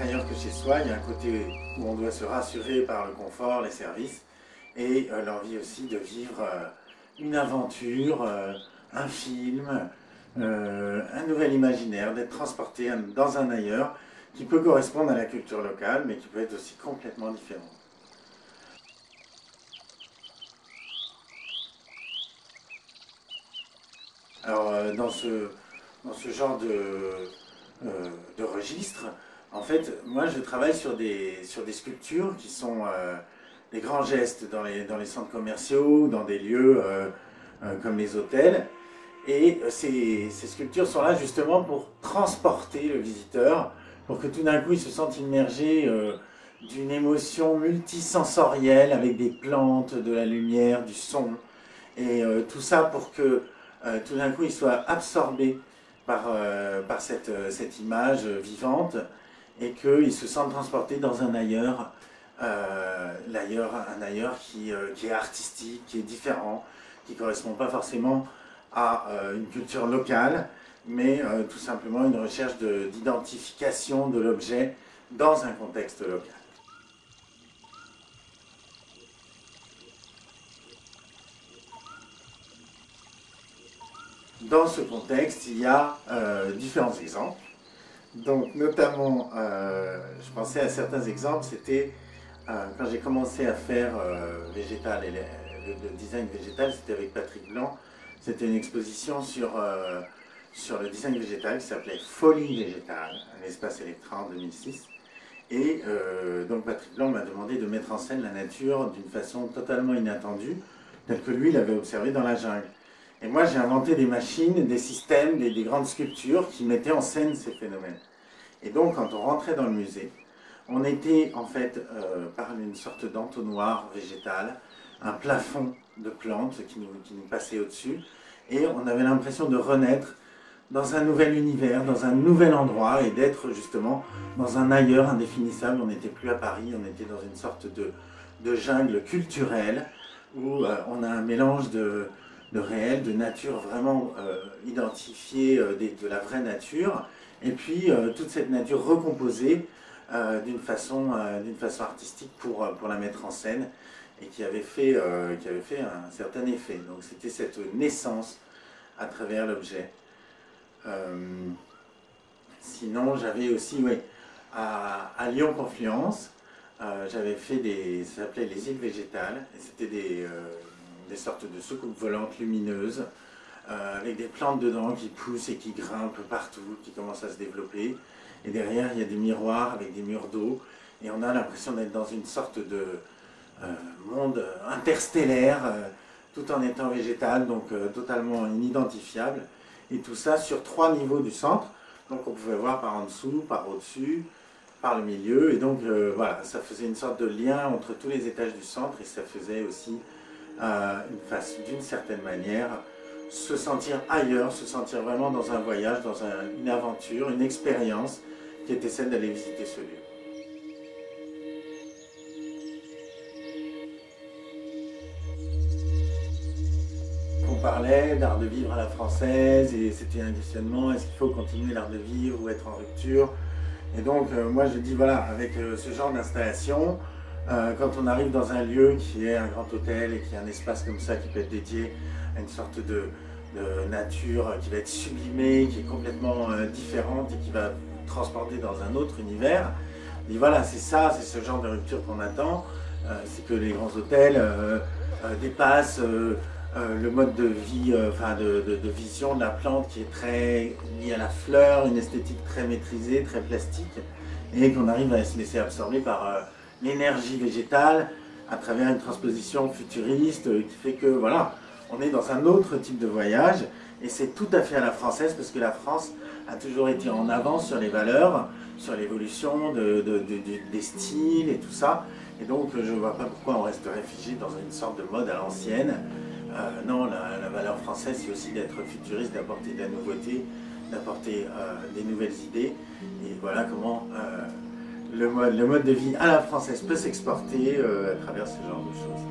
ailleurs que chez soi. Il y a un côté où on doit se rassurer par le confort, les services, et l'envie aussi de vivre une aventure, un film, un nouvel imaginaire, d'être transporté dans un ailleurs qui peut correspondre à la culture locale, mais qui peut être aussi complètement différent. Alors, dans ce genre de registre, en fait, moi je travaille sur des sculptures qui sont des grands gestes dans les centres commerciaux, dans des lieux comme les hôtels. Et ces sculptures sont là justement pour transporter le visiteur, pour que tout d'un coup il se sente immergé d'une émotion multisensorielle avec des plantes, de la lumière, du son. Et tout ça pour que tout d'un coup il soit absorbé par cette image vivante et qu'il se sente transporté dans un ailleurs, un ailleurs qui est artistique, qui est différent, qui ne correspond pas forcément à une culture locale, mais tout simplement une recherche d'identification de l'objet dans un contexte local. Dans ce contexte, il y a différents exemples. Donc, notamment, je pensais à certains exemples, c'était quand j'ai commencé à faire végétal, et le design végétal, c'était avec Patrick Blanc. C'était une exposition sur le design végétal qui s'appelait Folie végétale, un espace Electra en 2006. Et donc Patrick Blanc m'a demandé de mettre en scène la nature d'une façon totalement inattendue, telle que lui l'avait observée dans la jungle. Et moi j'ai inventé des machines, des systèmes, des grandes sculptures qui mettaient en scène ces phénomènes. Et donc quand on rentrait dans le musée, on était en fait par une sorte d'entonnoir végétal, un plafond de plantes qui nous passait au-dessus, et on avait l'impression de renaître dans un nouvel univers, dans un nouvel endroit, et d'être justement dans un ailleurs indéfinissable. On n'était plus à Paris, on était dans une sorte de jungle culturelle, où on a un mélange de réel, de nature vraiment identifiée, de la vraie nature, et puis toute cette nature recomposée d'une façon artistique pour la mettre en scène, et qui avait fait un certain effet. Donc c'était cette naissance à travers l'objet. Sinon, j'avais aussi, oui, à Lyon-Confluence, j'avais fait ça s'appelait les îles végétales, et c'était des sortes de soucoupes volantes lumineuses, avec des plantes dedans qui poussent et qui grimpent partout, qui commencent à se développer. Et derrière, il y a des miroirs avec des murs d'eau, et on a l'impression d'être dans une sorte de monde interstellaire, tout en étant végétal, donc totalement inidentifiable. Et tout ça sur 3 niveaux du centre. Donc on pouvait voir par en dessous, par au-dessus, par le milieu. Et donc voilà, ça faisait une sorte de lien entre tous les étages du centre, et ça faisait aussi d'une certaine manière se sentir ailleurs, se sentir vraiment dans un voyage, dans une aventure, une expérience qui était celle d'aller visiter ce lieu. On parlait d'art de vivre à la française, et c'était un questionnement, est-ce qu'il faut continuer l'art de vivre ou être en rupture? Et donc moi je dis voilà, avec ce genre d'installation, quand on arrive dans un lieu qui est un grand hôtel et qui est un espace comme ça qui peut être dédié à une sorte de nature qui va être sublimée, qui est complètement différente et qui va transporter dans un autre univers, on dit voilà, c'est ça, c'est ce genre de rupture qu'on attend, c'est que les grands hôtels dépassent le mode de vie, de vision de la plante qui est très liée à la fleur, une esthétique très maîtrisée, très plastique, et qu'on arrive à se laisser absorber par l'énergie végétale à travers une transposition futuriste qui fait que voilà, on est dans un autre type de voyage, et c'est tout à fait à la française, parce que la France a toujours été en avance sur les valeurs, sur l'évolution des styles et tout ça, et donc je ne vois pas pourquoi on reste réfugié dans une sorte de mode à l'ancienne. Non, la valeur française, c'est aussi d'être futuriste, d'apporter de la nouveauté, d'apporter des nouvelles idées. Et voilà comment le mode de vie à la française peut s'exporter à travers ce genre de choses.